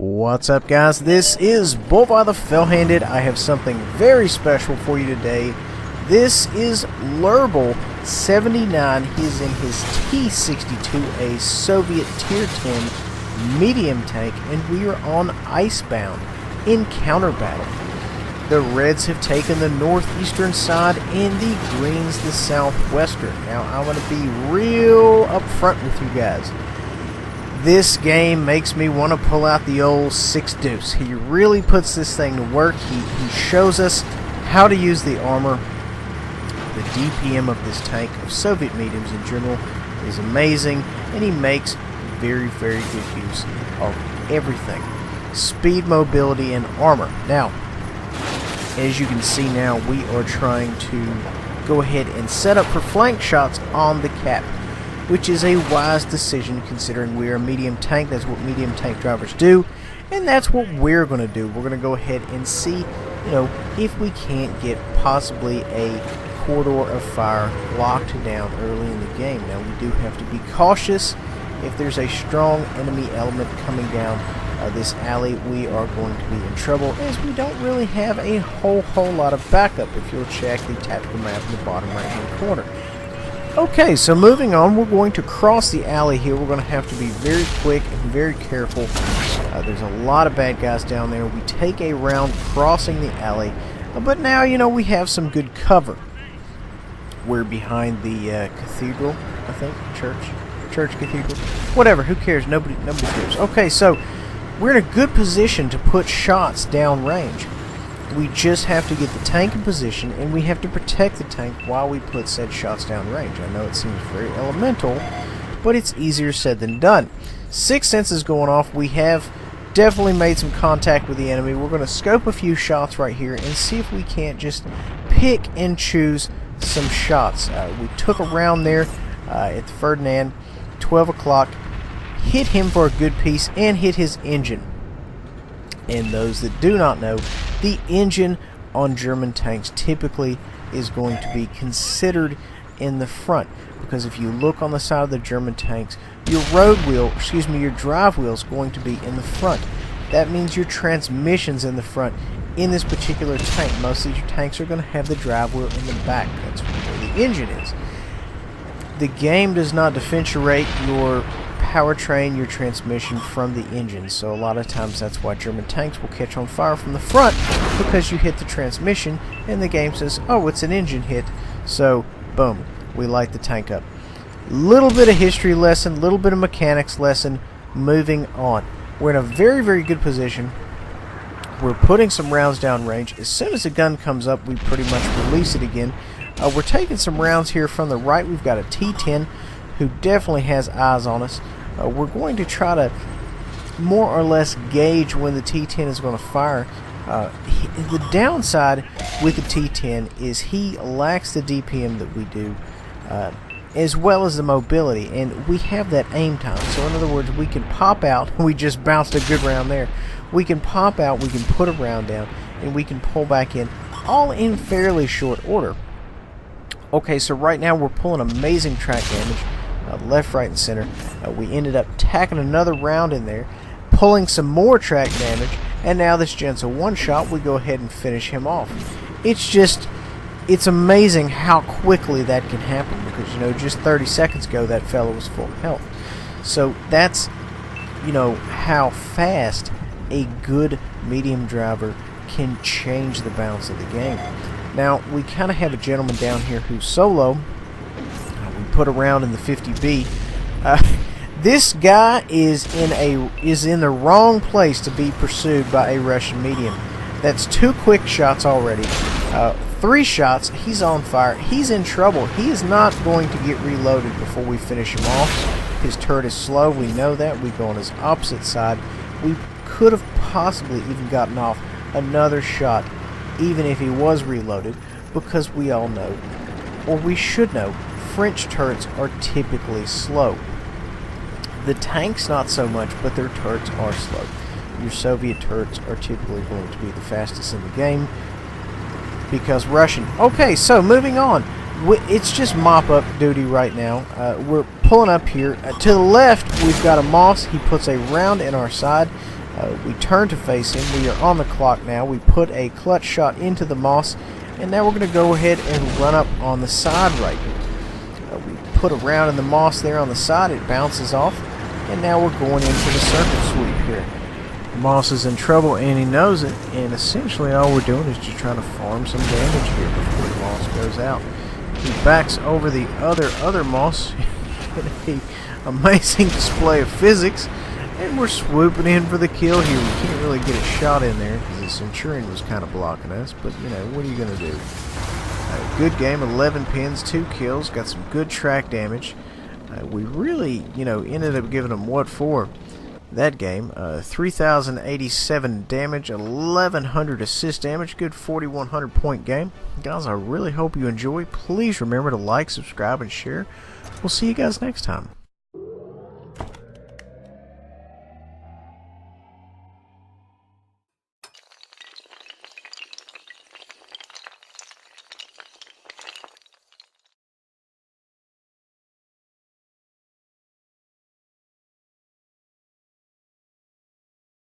What's up, guys? This is Bullby the Fell-Handed. I have something very special for you today. This is LuRBLe79. He is in his T-62a Soviet Tier 10 medium tank, and we are on Icebound in counter battle. The Reds have taken the northeastern side and the Greens the southwestern. Now, I'm going to be real upfront with you guys. This game makes me want to pull out the old 6-deuce. He really puts this thing to work. He shows us how to use the armor. The DPM of this tank, of Soviet mediums in general, is amazing, and he makes very, very good use of everything. Speed, mobility, and armor. Now, as you can see now, we are trying to go ahead and set up for flank shots on the cap, which is a wise decision considering we are a medium tank. That's what medium tank drivers do, and that's what we're going to do. We're going to go ahead and see, if we can't get possibly a corridor of fire locked down early in the game. Now, we do have to be cautious. If there's a strong enemy element coming down this alley, we are going to be in trouble, as we don't really have a whole lot of backup if you'll check the tactical map in the bottom right hand corner. Okay, so moving on, we're going to cross the alley here. We're going to have to be very quick and very careful. There's a lot of bad guys down there. We take a round crossing the alley, but now, we have some good cover. We're behind the cathedral, I think, church cathedral, whatever, who cares, nobody cares. Okay, so we're in a good position to put shots down range. We just have to get the tank in position, and we have to protect the tank while we put said shots down range. I know it seems very elemental, but it's easier said than done. Sixth sense is going off. We have definitely made some contact with the enemy. We're going to scope a few shots right here and see if we can't just pick and choose some shots. We took a round there at the Ferdinand, 12 o'clock, hit him for a good piece, and hit his engine. And those that do not know, the engine on German tanks typically is going to be considered in the front, because if you look on the side of the German tanks, your your drive wheel is going to be in the front. That means your transmission's in the front in this particular tank. Most of your tanks are going to have the drive wheel in the back. That's where the engine is. The game does not differentiate your powertrain, your transmission from the engine, so a lot of times that's why German tanks will catch on fire from the front, because you hit the transmission and the game says, oh, it's an engine hit, so boom, we light the tank up. Little bit of history lesson, little bit of mechanics lesson. Moving on, we're in a very, very good position. We're putting some rounds down range. As soon as the gun comes up, we pretty much release it again. We're taking some rounds here from the right. We've got a T-10 who definitely has eyes on us. We're going to try to more or less gauge when the T-10 is going to fire. The downside with the T-10 is he lacks the DPM that we do, as well as the mobility, and we have that aim time. So in other words, we can pop out. We just bounced a good round there. We can pop out, we can put a round down, and we can pull back in, all in fairly short order. Okay, so right now we're pulling amazing track damage. Left, right, and center. We ended up tacking another round in there, pulling some more track damage, and now this gent's a one-shot. We go ahead and finish him off. It's amazing how quickly that can happen, because, just 30 seconds ago that fellow was full health. So that's, how fast a good medium driver can change the balance of the game. Now, we kind of have a gentleman down here who's solo. Put around in the 50B. This guy is in the wrong place to be pursued by a Russian medium. That's 2 quick shots already. 3 shots. He's on fire. He's in trouble. He is not going to get reloaded before we finish him off. His turret is slow. We know that. We go on his opposite side. We could have possibly even gotten off another shot, even if he was reloaded, because we all know, or we should know, French turrets are typically slow. The tanks not so much, but their turrets are slow. Your Soviet turrets are typically going to be the fastest in the game, because Russian. Okay, so moving on. It's just mop-up duty right now. We're pulling up here. To the left, we've got a Moss. He puts a round in our side. We turn to face him. We are on the clock now. We put a clutch shot into the moss, and now we're going to go ahead and run up on the side right here. We put a round in the moss there on the side. It bounces off, and now we're going into the circuit sweep here. Moss is in trouble, and he knows it, and essentially all we're doing is just trying to farm some damage here before the moss goes out. He backs over the other moss in an amazing display of physics, and we're swooping in for the kill here. We can't really get a shot in there because the Centurion was kind of blocking us, but you know, what are you going to do? Good game, 11 pins, 2 kills, got some good track damage. We really, you know, ended up giving them what for that game. 3,087 damage, 1,100 assist damage, good 4,100 point game. Guys, I really hope you enjoy. Please remember to like, subscribe, and share. We'll see you guys next time.